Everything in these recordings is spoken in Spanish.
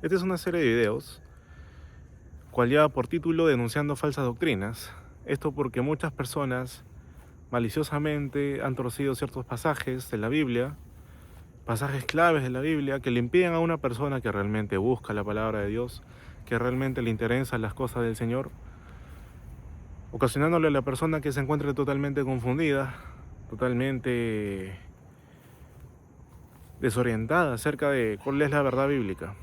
Esta es una serie de videos cual lleva por título Denunciando falsas doctrinas. Esto porque muchas personas maliciosamente han torcido ciertos pasajes de la Biblia, pasajes claves de la Biblia, que le impiden a una persona que realmente busca la palabra de Dios, que realmente le interesan las cosas del Señor, ocasionándole a la persona que se encuentre totalmente confundida, totalmente desorientada acerca de cuál es la verdad bíblica.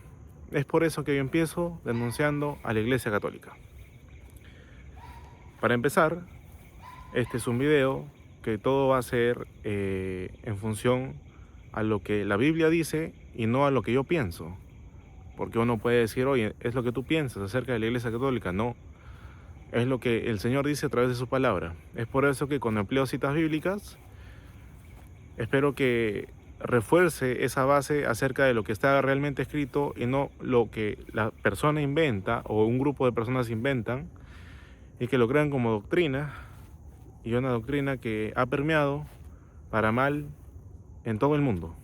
Es por eso que yo empiezo denunciando a la Iglesia Católica. Para empezar, este es un video que todo va a ser en función a lo que la Biblia dice y no a lo que yo pienso. Porque uno puede decir, oye, es lo que tú piensas acerca de la Iglesia Católica. No, es lo que el Señor dice a través de su palabra. Es por eso que cuando empleo citas bíblicas, espero que refuerce esa base acerca de lo que está realmente escrito y no lo que la persona inventa o un grupo de personas inventan y que lo crean como doctrina, y una doctrina que ha permeado para mal en todo el mundo.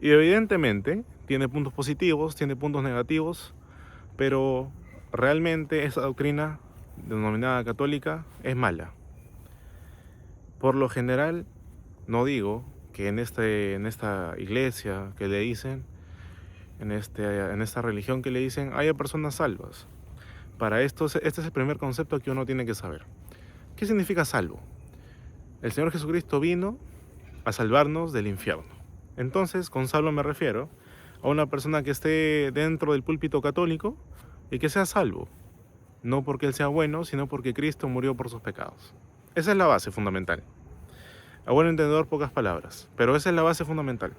Y evidentemente tiene puntos positivos, tiene puntos negativos, pero realmente esa doctrina denominada católica es mala. Por lo general, no digo que en esta iglesia que le dicen, en esta religión que le dicen, haya personas salvas. Para esto, este es el primer concepto que uno tiene que saber. ¿Qué significa salvo? El Señor Jesucristo vino a salvarnos del infierno. Entonces, con salvo me refiero a una persona que esté dentro del púlpito católico y que sea salvo. No porque Él sea bueno, sino porque Cristo murió por sus pecados. Esa es la base fundamental. A buen entendedor, pocas palabras, pero esa es la base fundamental.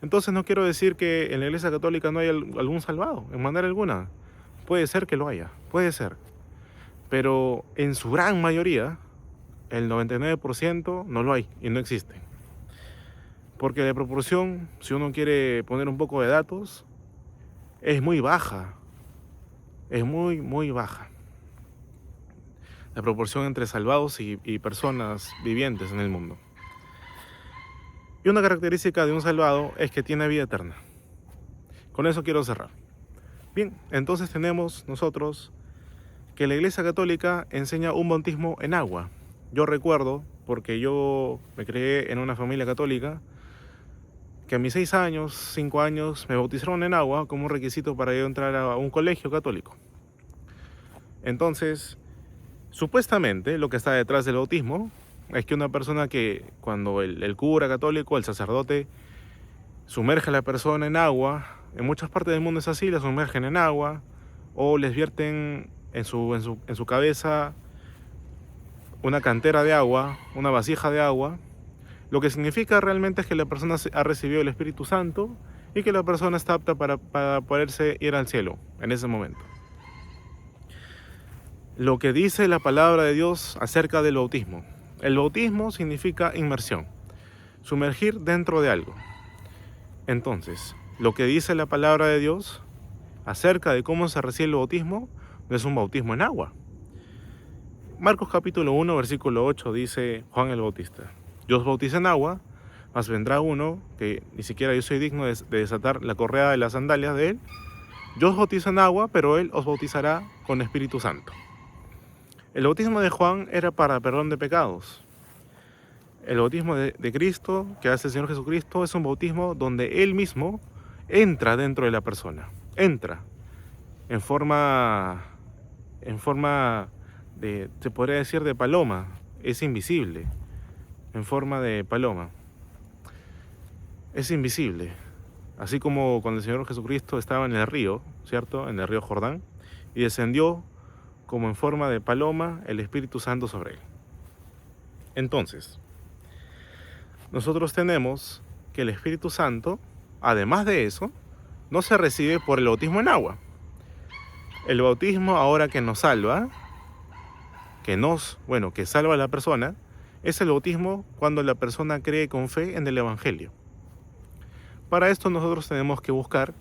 Entonces no quiero decir que en la Iglesia Católica no haya algún salvado, en manera alguna. Puede ser que lo haya, puede ser. Pero en su gran mayoría, el 99% no lo hay y no existe. Porque de proporción, si uno quiere poner un poco de datos, es muy baja. Es muy baja. La proporción entre salvados y personas vivientes en el mundo. Y una característica de un salvado es que tiene vida eterna. Con eso quiero cerrar. Bien, entonces tenemos nosotros que la Iglesia Católica enseña un bautismo en agua. Yo recuerdo, porque yo me crié en una familia católica, que a mis 6 años, 5 años, me bautizaron en agua como un requisito para yo entrar a un colegio católico. Entonces, supuestamente lo que está detrás del bautismo es que una persona que cuando el cura católico, el sacerdote, sumerge a la persona en agua, en muchas partes del mundo es así, la sumergen en agua o les vierten en su cabeza una cantera de agua, una vasija de agua, lo que significa realmente es que la persona ha recibido el Espíritu Santo y que la persona está apta para poderse ir al cielo en ese momento. Lo que dice la palabra de Dios acerca del bautismo. El bautismo significa inmersión, sumergir dentro de algo. Entonces, lo que dice la palabra de Dios acerca de cómo se recibe el bautismo no es un bautismo en agua. Marcos capítulo 1, versículo 8 dice Juan el Bautista: yo os bautizo en agua, mas vendrá uno que ni siquiera yo soy digno de desatar la correa de las sandalias de él. Yo os bautizo en agua, pero él os bautizará con Espíritu Santo. El bautismo de Juan era para perdón de pecados. El bautismo de Cristo, que hace el Señor Jesucristo, es un bautismo donde Él mismo entra dentro de la persona. Entra en forma de, se podría decir, de paloma. Es invisible, en forma de paloma. Es invisible. Así como cuando el Señor Jesucristo estaba en el río, ¿cierto? En el río Jordán, y descendió como en forma de paloma el Espíritu Santo sobre él. Entonces, nosotros tenemos que el Espíritu Santo, además de eso, no se recibe por el bautismo en agua. El bautismo ahora que nos salva, que salva a la persona, es el bautismo cuando la persona cree con fe en el Evangelio. Para esto nosotros tenemos que buscar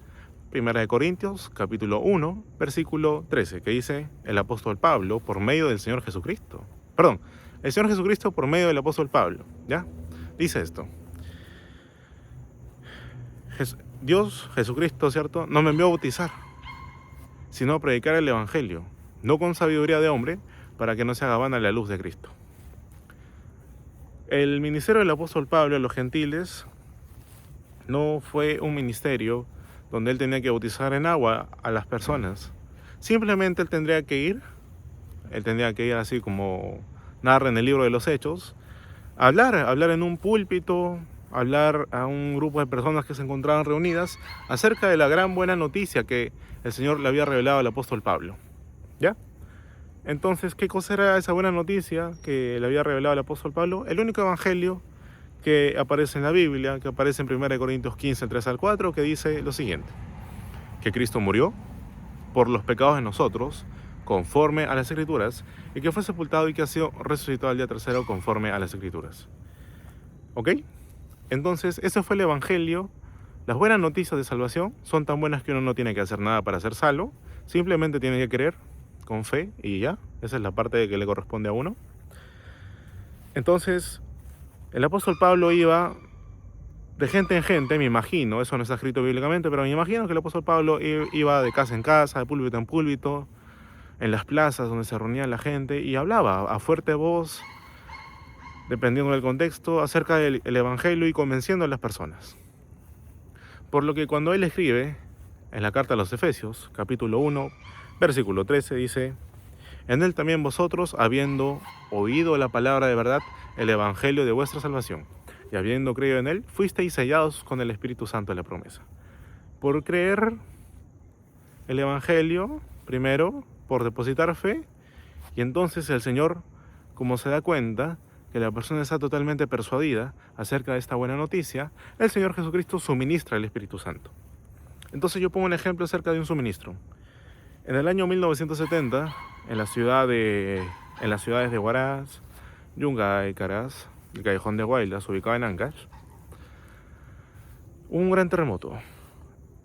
1 Corintios, capítulo 1, versículo 13, que dice el apóstol Pablo por medio del Señor Jesucristo. Perdón, el Señor Jesucristo por medio del apóstol Pablo, ¿ya? Dice esto. Dios, Jesucristo, ¿cierto?, no me envió a bautizar, sino a predicar el Evangelio, no con sabiduría de hombre, para que no se haga vana la luz de Cristo. El ministerio del apóstol Pablo a los gentiles no fue un ministerio donde él tenía que bautizar en agua a las personas. Simplemente él tendría que ir así como narra en el libro de los Hechos, hablar en un púlpito, hablar a un grupo de personas que se encontraban reunidas acerca de la gran buena noticia que el Señor le había revelado al apóstol Pablo. ¿Ya? Entonces, ¿qué cosa era esa buena noticia que le había revelado el apóstol Pablo? El único evangelio que aparece en la Biblia, que aparece en 1 Corintios 15, 3 al 4, que dice lo siguiente: que Cristo murió por los pecados de nosotros, conforme a las Escrituras, y que fue sepultado y que ha sido resucitado al día tercero, conforme a las Escrituras. ¿Ok? Entonces, ese fue el evangelio. Las buenas noticias de salvación son tan buenas que uno no tiene que hacer nada para ser salvo, simplemente tiene que creer con fe y ya. Esa es la parte que le corresponde a uno. Entonces, el apóstol Pablo iba de gente en gente, me imagino, eso no está escrito bíblicamente, pero me imagino que el apóstol Pablo iba de casa en casa, de púlpito en púlpito, en las plazas donde se reunía la gente, y hablaba a fuerte voz, dependiendo del contexto, acerca del evangelio y convenciendo a las personas. Por lo que cuando él escribe en la carta a los Efesios, capítulo 1, versículo 13, dice: en él también vosotros, habiendo oído la palabra de verdad, el evangelio de vuestra salvación, y habiendo creído en él, fuisteis sellados con el Espíritu Santo de la promesa. Por creer el evangelio, primero, por depositar fe, y entonces el Señor, como se da cuenta que la persona está totalmente persuadida acerca de esta buena noticia, el Señor Jesucristo suministra el Espíritu Santo. Entonces yo pongo un ejemplo acerca de un suministro. En el año 1970, en las ciudades de Huaraz, Yungay, Caraz, el Callejón de Huaylas, ubicado en Ancash, hubo un gran terremoto.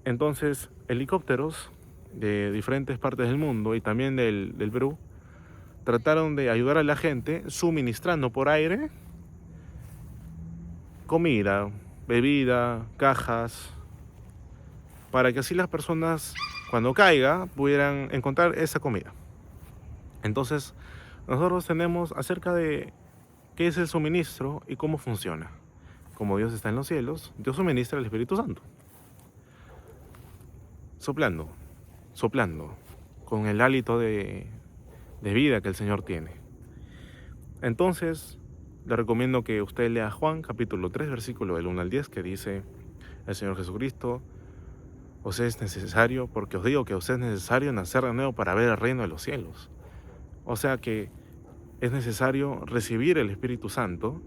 Entonces, helicópteros de diferentes partes del mundo y también del Perú trataron de ayudar a la gente suministrando por aire comida, bebida, cajas, para que así las personas, cuando caiga, pudieran encontrar esa comida. Entonces, nosotros tenemos acerca de qué es el suministro y cómo funciona. Como Dios está en los cielos, Dios suministra el Espíritu Santo. Soplando, con el hálito de vida que el Señor tiene. Entonces, le recomiendo que usted lea Juan, capítulo 3, versículo del 1 al 10, que dice el Señor Jesucristo: os es necesario, porque os digo que os es necesario nacer de nuevo para ver el reino de los cielos. O sea que es necesario recibir el Espíritu Santo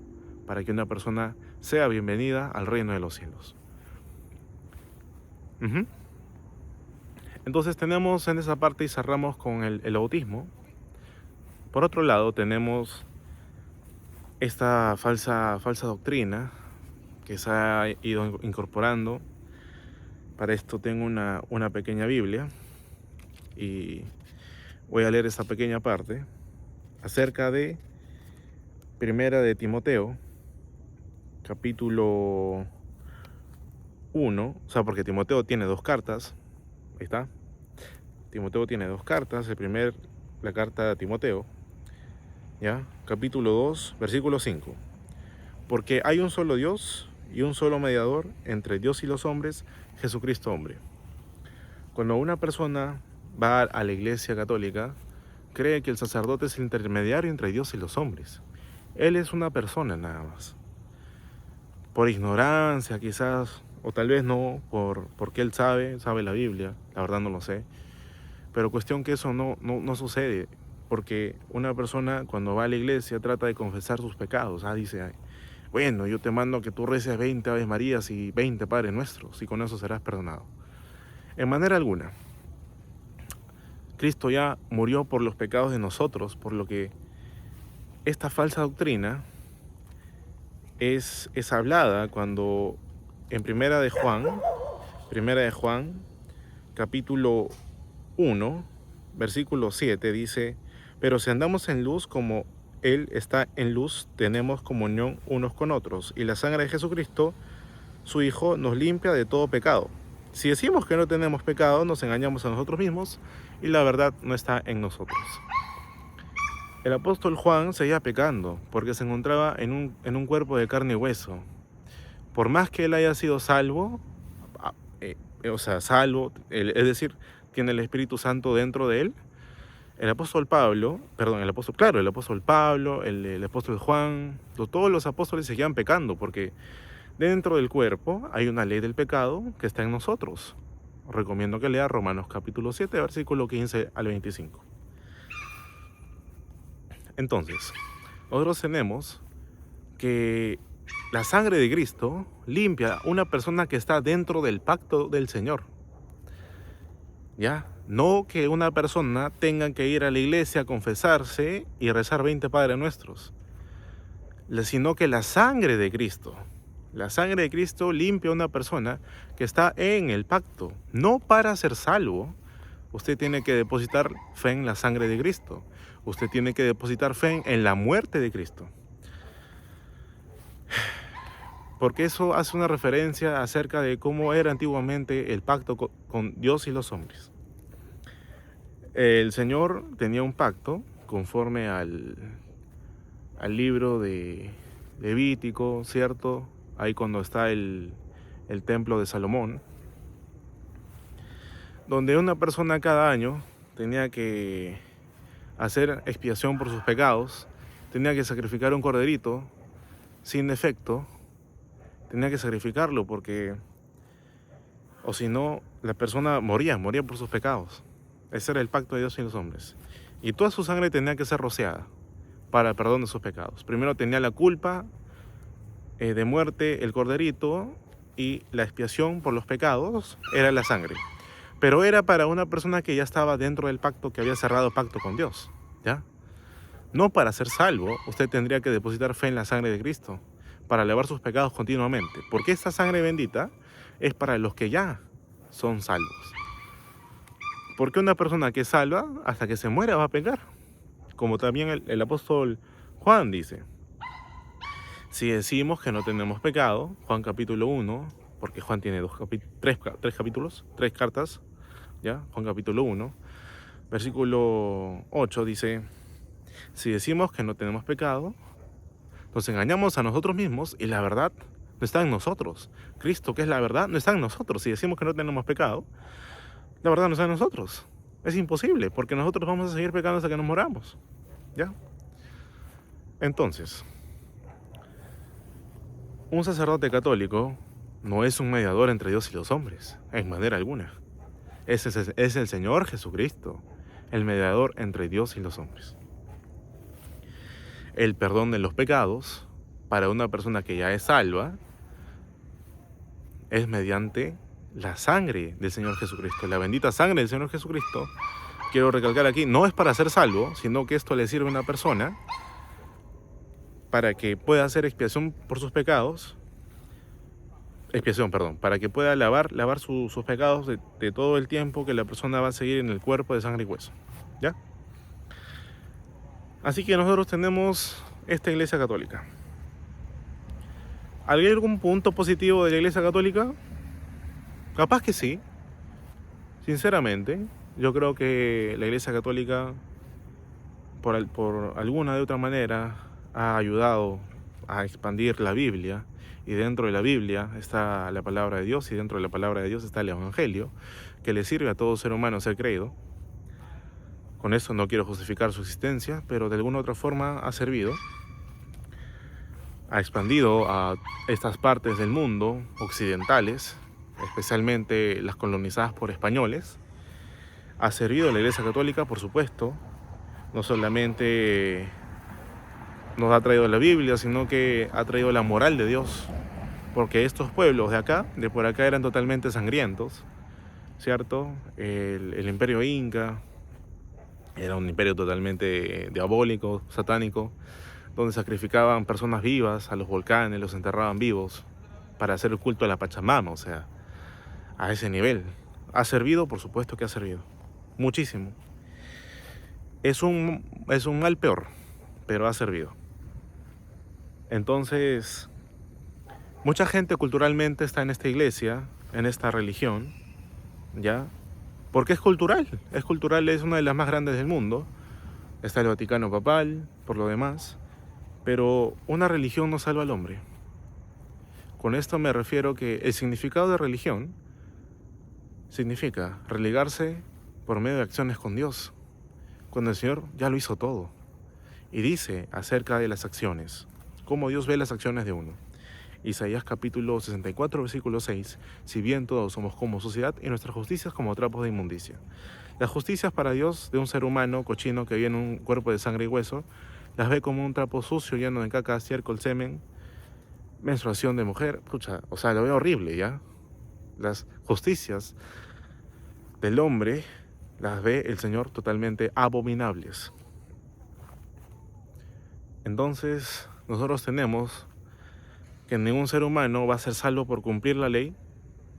para que una persona sea bienvenida al reino de los cielos. Entonces tenemos en esa parte, y cerramos con el bautismo. Por otro lado tenemos esta falsa doctrina que se ha ido incorporando. Para esto tengo una pequeña Biblia y voy a leer esta pequeña parte acerca de Primera de Timoteo, capítulo 1, o sea, porque Timoteo tiene 2 cartas, ahí está. Timoteo tiene 2 cartas, la carta de Timoteo, ¿ya? Capítulo 2, versículo 5. Porque hay un solo Dios y un solo mediador entre Dios y los hombres, Jesucristo hombre. Cuando una persona va a la iglesia católica, cree que el sacerdote es el intermediario entre Dios y los hombres. Él es una persona nada más. Por ignorancia quizás, o tal vez no, porque él sabe la Biblia, la verdad no lo sé. Pero cuestión que eso no sucede, porque una persona cuando va a la iglesia trata de confesar sus pecados. Dice: bueno, yo te mando a que tú reces 20 Aves Marías y 20 Padres Nuestros, y con eso serás perdonado. En manera alguna. Cristo ya murió por los pecados de nosotros, por lo que esta falsa doctrina es hablada cuando en Primera de Juan, capítulo 1, versículo 7, dice: pero si andamos en luz como Él está en luz, tenemos comunión unos con otros, y la sangre de Jesucristo, su Hijo, nos limpia de todo pecado. Si decimos que no tenemos pecado, nos engañamos a nosotros mismos y la verdad no está en nosotros. El apóstol Juan seguía pecando porque se encontraba en un cuerpo de carne y hueso. Por más que él haya sido salvo, es decir, tiene el Espíritu Santo dentro de él, el apóstol Pablo, el apóstol Juan, todos los apóstoles seguían pecando porque dentro del cuerpo hay una ley del pecado que está en nosotros. Os recomiendo que lea Romanos capítulo 7, versículo 15 al 25. Entonces, nosotros tenemos que la sangre de Cristo limpia a una persona que está dentro del pacto del Señor. ¿Ya? No que una persona tenga que ir a la iglesia a confesarse y rezar 20 Padres Nuestros, sino que la sangre de Cristo limpia a una persona que está en el pacto. No para ser salvo, usted tiene que depositar fe en la sangre de Cristo. Usted tiene que depositar fe en la muerte de Cristo. Porque eso hace una referencia acerca de cómo era antiguamente el pacto con Dios y los hombres. El Señor tenía un pacto conforme al libro de Levítico, ¿cierto? Ahí cuando está el templo de Salomón, donde una persona cada año tenía que hacer expiación por sus pecados, tenía que sacrificar un corderito sin defecto, tenía que sacrificarlo porque, o si no, la persona moría por sus pecados. Ese era el pacto de Dios y los hombres. Y toda su sangre tenía que ser rociada para el perdón de sus pecados. Primero tenía la culpa de muerte el corderito y la expiación por los pecados era la sangre. Pero era para una persona que ya estaba dentro del pacto, que había cerrado pacto con Dios, ¿ya? No para ser salvo, usted tendría que depositar fe en la sangre de Cristo para lavar sus pecados continuamente. Porque esta sangre bendita es para los que ya son salvos. Porque una persona que es salva, hasta que se muera va a pecar. Como también el apóstol Juan dice. Si decimos que no tenemos pecado, Juan capítulo 1, porque Juan tiene tres capítulos, 3 cartas, ¿ya? Juan capítulo 1, versículo 8 dice, si decimos que no tenemos pecado, nos engañamos a nosotros mismos y la verdad no está en nosotros. Cristo, que es la verdad, no está en nosotros. Si decimos que no tenemos pecado, la verdad no está en nosotros. Es imposible, porque nosotros vamos a seguir pecando hasta que nos moramos, ¿ya? Entonces, un sacerdote católico no es un mediador entre Dios y los hombres, en manera alguna. Es el Señor Jesucristo, el mediador entre Dios y los hombres. El perdón de los pecados, para una persona que ya es salva, es mediante la sangre del Señor Jesucristo. La bendita sangre del Señor Jesucristo, quiero recalcar aquí, no es para ser salvo, sino que esto le sirve a una persona para que pueda hacer expiación por sus pecados, para que pueda lavar sus pecados de todo el tiempo que la persona va a seguir en el cuerpo de sangre y hueso, ¿ya? Así que nosotros tenemos esta iglesia católica. ¿Hay algún punto positivo de la iglesia católica? Capaz que sí. Sinceramente, yo creo que la iglesia católica, por alguna de otra manera, ha ayudado a expandir la Biblia, y dentro de la Biblia está la palabra de Dios, y dentro de la palabra de Dios está el Evangelio, que le sirve a todo ser humano ser creído. Con eso no quiero justificar su existencia, pero de alguna otra forma ha servido, ha expandido a estas partes del mundo occidentales, especialmente las colonizadas por españoles. Ha servido a la Iglesia Católica, por supuesto, no solamente nos ha traído la Biblia, sino que ha traído la moral de Dios, porque estos pueblos de por acá eran totalmente sangrientos, ¿cierto? El imperio inca era un imperio totalmente diabólico, satánico, donde sacrificaban personas vivas a los volcanes, los enterraban vivos para hacer el culto a la Pachamama, o sea, a ese nivel. ¿Ha servido? Por supuesto que ha servido, muchísimo. Es un mal peor, pero ha servido. Entonces, mucha gente culturalmente está en esta iglesia, en esta religión, ¿ya? Porque es cultural, es una de las más grandes del mundo. Está el Vaticano Papal, por lo demás, pero una religión no salva al hombre. Con esto me refiero que el significado de religión significa religarse por medio de acciones con Dios, cuando el Señor ya lo hizo todo. Y dice acerca de las acciones, cómo Dios ve las acciones de uno. Isaías capítulo 64, versículo 6, si bien todos somos como suciedad y nuestras justicias como trapos de inmundicia. Las justicias para Dios de un ser humano cochino que vive en un cuerpo de sangre y hueso, las ve como un trapo sucio lleno de caca, estiércol, semen, menstruación de mujer. Pucha, o sea, lo veo horrible, ¿ya? Las justicias del hombre las ve el Señor totalmente abominables. Entonces, nosotros tenemos que ningún ser humano va a ser salvo por cumplir la ley.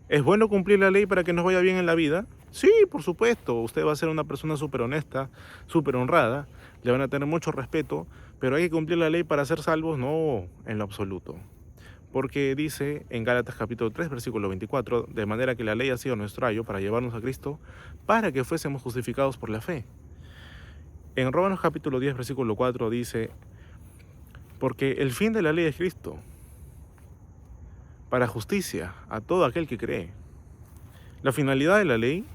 ¿Es bueno cumplir la ley para que nos vaya bien en la vida? Sí, por supuesto. Usted va a ser una persona súper honesta, súper honrada, le van a tener mucho respeto, pero hay que cumplir la ley para ser salvos, no, en lo absoluto. Porque dice en Gálatas capítulo 3, versículo 24, de manera que la ley ha sido nuestro ayo para llevarnos a Cristo, para que fuésemos justificados por la fe. En Romanos capítulo 10, versículo 4 dice, porque el fin de la ley es Cristo, para justicia a todo aquel que cree. La finalidad de la ley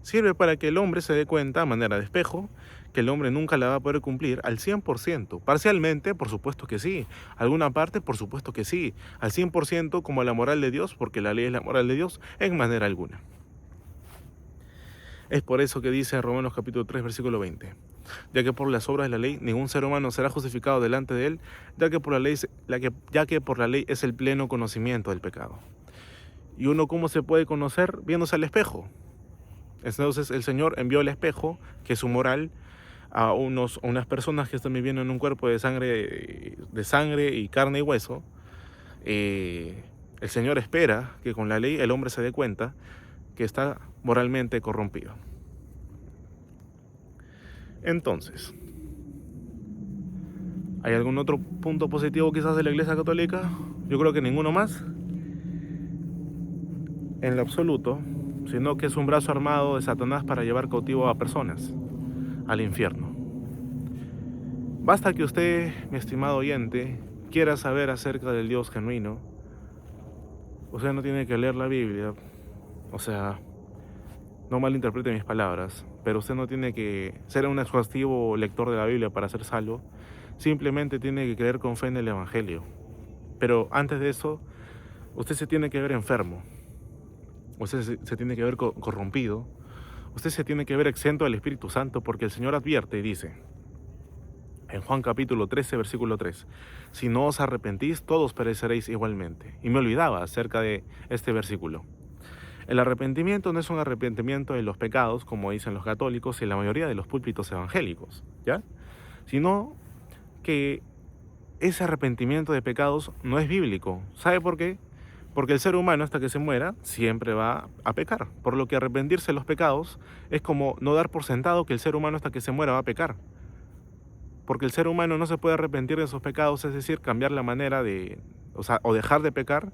sirve para que el hombre se dé cuenta, a manera de espejo, que el hombre nunca la va a poder cumplir al 100%. Parcialmente, por supuesto que sí. Alguna parte, por supuesto que sí. Al 100% como la moral de Dios, porque la ley es la moral de Dios, en manera alguna. Es por eso que dice en Romanos capítulo 3, versículo 20, ya que por las obras de la ley ningún ser humano será justificado delante de él, ya que por la ley es el pleno conocimiento del pecado. ¿Y uno cómo se puede conocer? Viéndose al espejo. Entonces el Señor envió el espejo, que es su moral, a unas personas que están viviendo en un cuerpo de sangre y carne y hueso. El Señor espera que con la ley el hombre se dé cuenta que está moralmente corrompido. Entonces, ¿hay algún otro punto positivo quizás de la Iglesia Católica? Yo creo que ninguno más, en lo absoluto, sino que es un brazo armado de Satanás para llevar cautivo a personas al infierno. Basta que usted, mi estimado oyente, quiera saber acerca del Dios genuino. Usted no tiene que leer la Biblia, o sea, no malinterprete mis palabras, pero usted no tiene que ser un exhaustivo lector de la Biblia para ser salvo. Simplemente tiene que creer con fe en el Evangelio. Pero antes de eso, usted se tiene que ver enfermo. Usted se tiene que ver corrompido. Usted se tiene que ver exento del Espíritu Santo, porque el Señor advierte y dice, en Juan capítulo 13, versículo 3, si no os arrepentís, todos pereceréis igualmente. Y me olvidaba acerca de este versículo. El arrepentimiento no es un arrepentimiento de los pecados, como dicen los católicos y la mayoría de los púlpitos evangélicos, ¿ya? Sino que ese arrepentimiento de pecados no es bíblico. ¿Sabe por qué? Porque el ser humano, hasta que se muera, siempre va a pecar. Por lo que arrepentirse de los pecados es como no dar por sentado que el ser humano hasta que se muera va a pecar. Porque el ser humano no se puede arrepentir de esos pecados, es decir, cambiar la manera o dejar de pecar,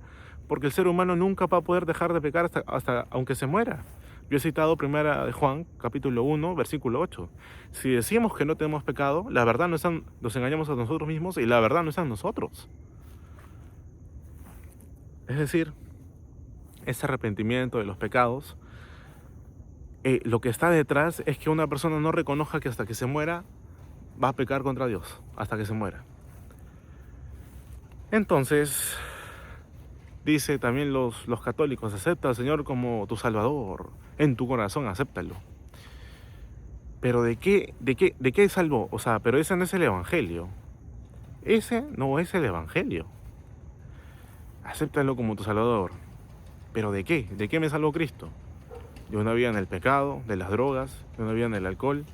porque el ser humano nunca va a poder dejar de pecar hasta aunque se muera. Yo he citado primera de Juan, capítulo 1, versículo 8. Si decimos que no tenemos pecado, la verdad nos engañamos a nosotros mismos y la verdad no está en nosotros. Es decir, ese arrepentimiento de los pecados, lo que está detrás es que una persona no reconozca que hasta que se muera va a pecar contra Dios, hasta que se muera. Entonces, dice también los católicos, acepta al Señor como tu Salvador, en tu corazón, acéptalo. Pero ¿de qué salvó? O sea, pero ese no es el Evangelio. Ese no es el Evangelio. Acéptalo como tu Salvador. ¿Pero de qué? ¿De qué me salvó Cristo? De una vida en el pecado, de las drogas, de una vida en el alcohol.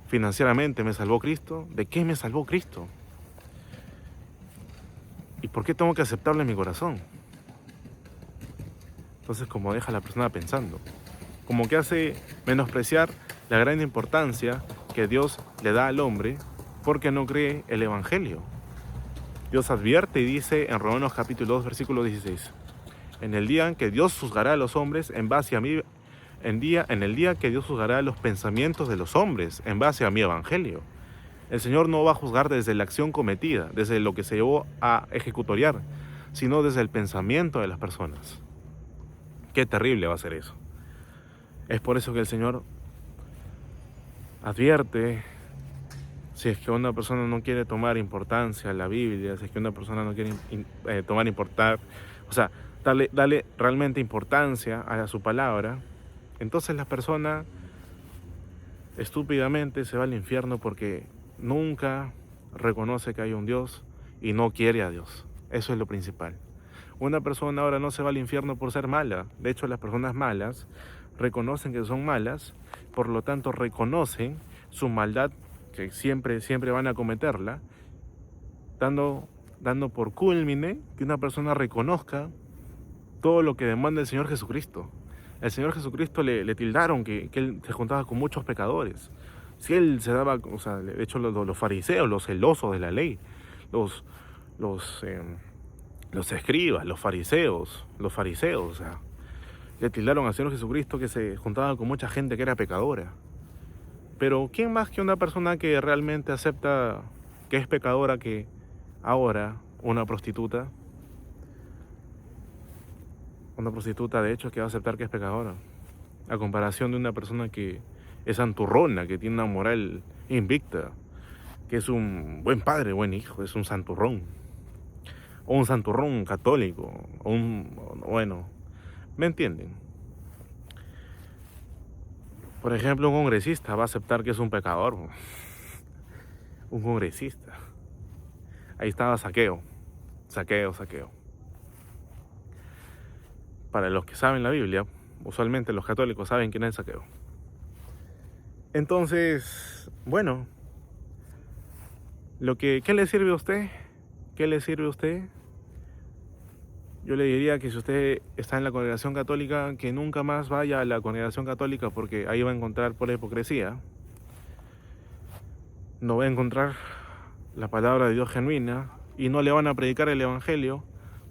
Financieramente me salvó Cristo. ¿De qué me salvó Cristo? ¿Y por qué tengo que aceptarlo en mi corazón? Entonces, como deja a la persona pensando, como que hace menospreciar la gran importancia que Dios le da al hombre porque no cree el Evangelio. Dios advierte y dice en Romanos capítulo 2, versículo 16, en el día en que Dios juzgará a los hombres en base a mi en el día que Dios juzgará los pensamientos de los hombres en base a mi evangelio. El Señor no va a juzgar desde la acción cometida, desde lo que se llevó a ejecutoriar, sino desde el pensamiento de las personas. Qué terrible va a ser eso. Es por eso que el Señor advierte, si es que una persona no quiere tomar importancia a la Biblia, si es que una persona no quiere darle realmente importancia a su palabra, entonces la persona estúpidamente se va al infierno porque nunca reconoce que hay un Dios y no quiere a Dios. Eso es lo principal. Una persona ahora no se va al infierno por ser mala. De hecho, las personas malas reconocen que son malas, por lo tanto reconocen su maldad, que siempre van a cometerla, dando por culmine que una persona reconozca todo lo que demanda el Señor Jesucristo. El Señor Jesucristo le tildaron que Él se juntaba con muchos pecadores. Si Él se daba, de hecho los fariseos, los celosos de la ley, los escribas, los fariseos, le tildaron al Señor Jesucristo que se juntaba con mucha gente que era pecadora. Pero ¿quién más que una persona que realmente acepta que es pecadora que ahora una prostituta? Una prostituta, de hecho, que va a aceptar que es pecadora, a comparación de una persona que es santurrona, que tiene una moral invicta, que es un buen padre, buen hijo, es un santurrón, o un santurrón católico, ¿me entienden? Por ejemplo, un congresista va a aceptar que es un pecador. Un congresista. Ahí estaba Zaqueo. Para los que saben la Biblia, usualmente los católicos saben quién es Zaqueo. Entonces, bueno, ¿qué le sirve a usted? ¿Qué le sirve a usted? Yo le diría que si usted está en la congregación católica, que nunca más vaya a la congregación católica, porque ahí va a encontrar pura hipocresía. No va a encontrar la palabra de Dios genuina y no le van a predicar el evangelio,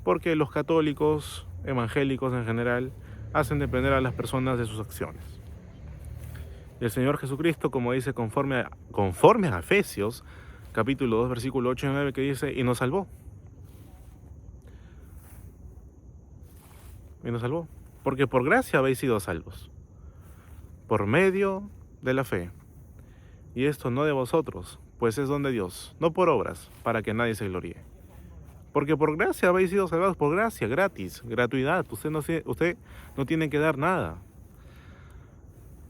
porque los católicos, evangélicos en general, hacen depender a las personas de sus acciones. Y el Señor Jesucristo, como dice conforme a Efesios, capítulo 2, versículo 8 y 9, que dice, y nos salvó. Porque por gracia habéis sido salvos, por medio de la fe. Y esto no de vosotros, pues es don de Dios, no por obras, para que nadie se gloríe. Porque por gracia habéis sido salvados, por gracia, gratis, gratuidad. Usted no tiene que dar nada.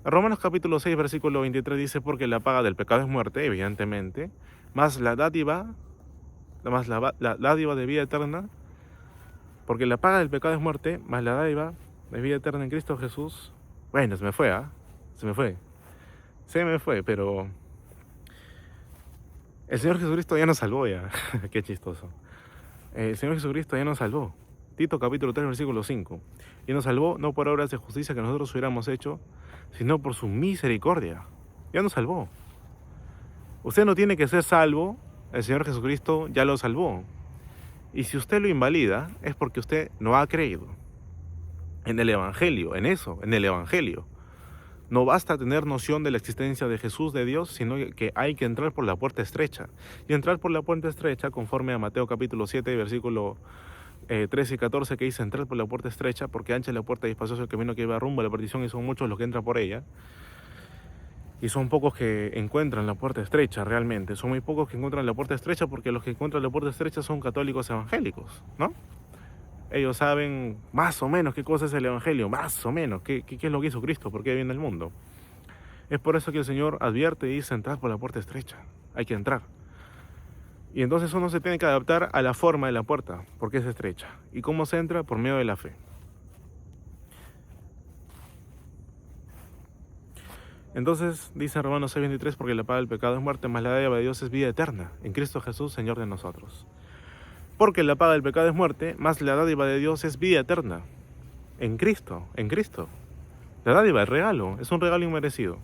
Romanos capítulo 6, versículo 23 dice, porque la paga del pecado es muerte, evidentemente, más la dádiva de vida eterna. Porque la paga del pecado es muerte, más la dádiva de vida eterna en Cristo Jesús. Bueno, se me fue, pero el Señor Jesucristo ya nos salvó ya. Qué chistoso. El Señor Jesucristo ya nos salvó. Tito capítulo 3, versículo 5. Y nos salvó no por obras de justicia que nosotros hubiéramos hecho, sino por su misericordia. Ya nos salvó. Usted no tiene que ser salvo, el Señor Jesucristo ya lo salvó. Y si usted lo invalida, es porque usted no ha creído en el Evangelio, en el Evangelio. No basta tener noción de la existencia de Jesús, de Dios, sino que hay que entrar por la puerta estrecha. Y entrar por la puerta estrecha, conforme a Mateo capítulo 7, versículo 13 y 14, que dice entrar por la puerta estrecha, porque ancha es la puerta y espacioso el camino que lleva rumbo a la perdición, y son muchos los que entran por ella. Y son pocos que encuentran la puerta estrecha realmente. Son muy pocos que encuentran la puerta estrecha, porque los que encuentran la puerta estrecha son católicos evangélicos, ¿no? Ellos saben más o menos qué cosa es el evangelio, más o menos, qué es lo que hizo Cristo, por qué viene el mundo. Es por eso que el Señor advierte y dice entrar por la puerta estrecha. Hay que entrar. Y entonces uno se tiene que adaptar a la forma de la puerta, porque es estrecha. ¿Y cómo se entra? Por medio de la fe. Entonces dice Romanos 6:23, porque la paga del pecado es muerte, mas la dádiva de Dios es vida eterna, en Cristo Jesús, Señor de nosotros. Porque la paga del pecado es muerte, mas la dádiva de Dios es vida eterna, en Cristo. La dádiva, el regalo, es un regalo inmerecido.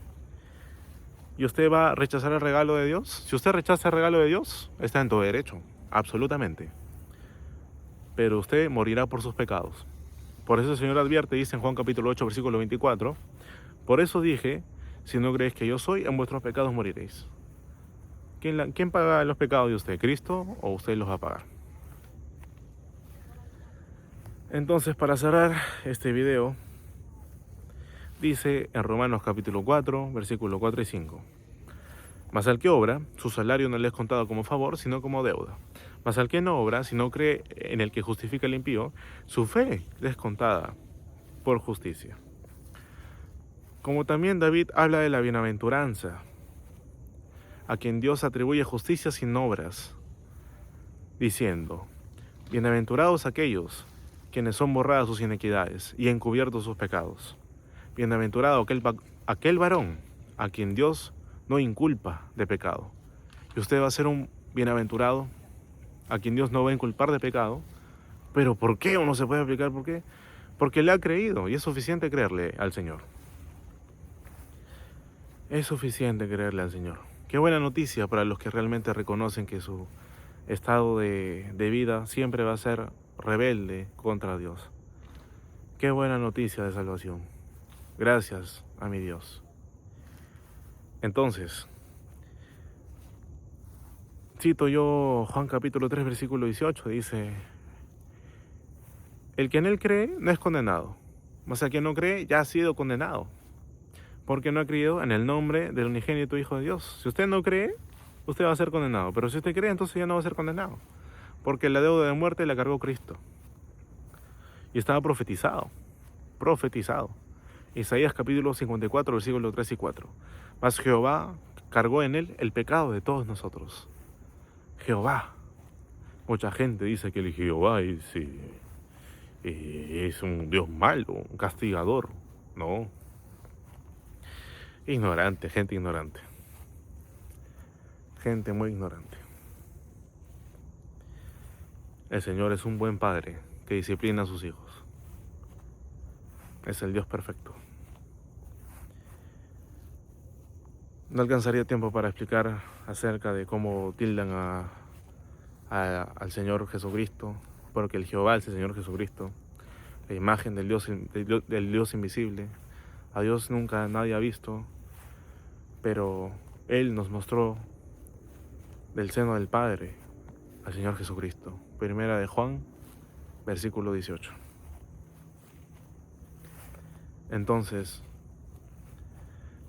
¿Y usted va a rechazar el regalo de Dios? Si usted rechaza el regalo de Dios, está en todo derecho, absolutamente. Pero usted morirá por sus pecados. Por eso el Señor advierte, dice en Juan capítulo 8, versículo 24, por eso dije, si no creéis que yo soy, en vuestros pecados moriréis. ¿Quién paga los pecados de usted? ¿Cristo o usted los va a pagar? Entonces, para cerrar este video, dice en Romanos capítulo 4, versículo 4 y 5. Mas al que obra, su salario no le es contado como favor, sino como deuda. Mas al que no obra, si no cree en el que justifica al impío, su fe le es contada por justicia. Como también David habla de la bienaventuranza, a quien Dios atribuye justicia sin obras, diciendo, bienaventurados aquellos quienes son borradas sus iniquidades y encubiertos sus pecados. Bienaventurado aquel varón a quien Dios no inculpa de pecado. Y usted va a ser un bienaventurado a quien Dios no va a inculpar de pecado. ¿Pero por qué? ¿O no se puede aplicar por qué? Porque le ha creído y es suficiente creerle al Señor. Es suficiente creerle al Señor. Qué buena noticia para los que realmente reconocen que su estado de vida siempre va a ser rebelde contra Dios. Qué buena noticia de salvación. Gracias a mi Dios. Entonces, cito yo Juan capítulo 3, versículo 18, dice, el que en él cree no es condenado, mas el que no cree ya ha sido condenado, porque no ha creído en el nombre del unigénito Hijo de Dios. Si usted no cree, usted va a ser condenado, pero si usted cree, entonces ya no va a ser condenado, porque la deuda de muerte la cargó Cristo. Y estaba profetizado. Isaías capítulo 54, versículos 3 y 4. Mas Jehová cargó en él el pecado de todos nosotros. Jehová. Mucha gente dice que el Jehová es un Dios malo, un castigador. No. Ignorante, gente ignorante. Gente muy ignorante. El Señor es un buen padre que disciplina a sus hijos. Es el Dios perfecto. No alcanzaría tiempo para explicar acerca de cómo tildan al Señor Jesucristo, porque el Jehová es el Señor Jesucristo, la imagen del Dios invisible. A Dios nunca nadie ha visto, pero Él nos mostró del seno del Padre al Señor Jesucristo. Primera de Juan, versículo 18. Entonces,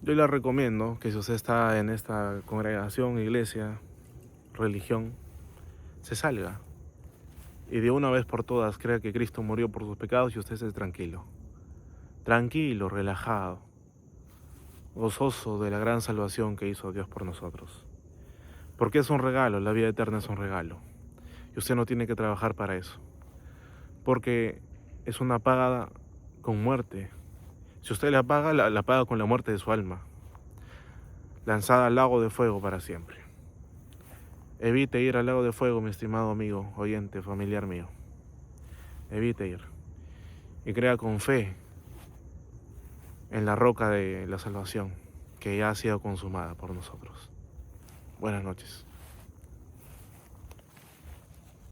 yo le recomiendo que si usted está en esta congregación, iglesia, religión, se salga y de una vez por todas crea que Cristo murió por sus pecados y usted esté tranquilo. Tranquilo, relajado, gozoso de la gran salvación que hizo Dios por nosotros. Porque es un regalo, la vida eterna es un regalo. Y usted no tiene que trabajar para eso. Porque es una paga con muerte. Si usted la paga, la paga con la muerte de su alma, lanzada al lago de fuego para siempre. Evite ir al lago de fuego, mi estimado amigo, oyente, familiar mío. Evite ir. Y crea con fe en la roca de la salvación que ya ha sido consumada por nosotros. Buenas noches.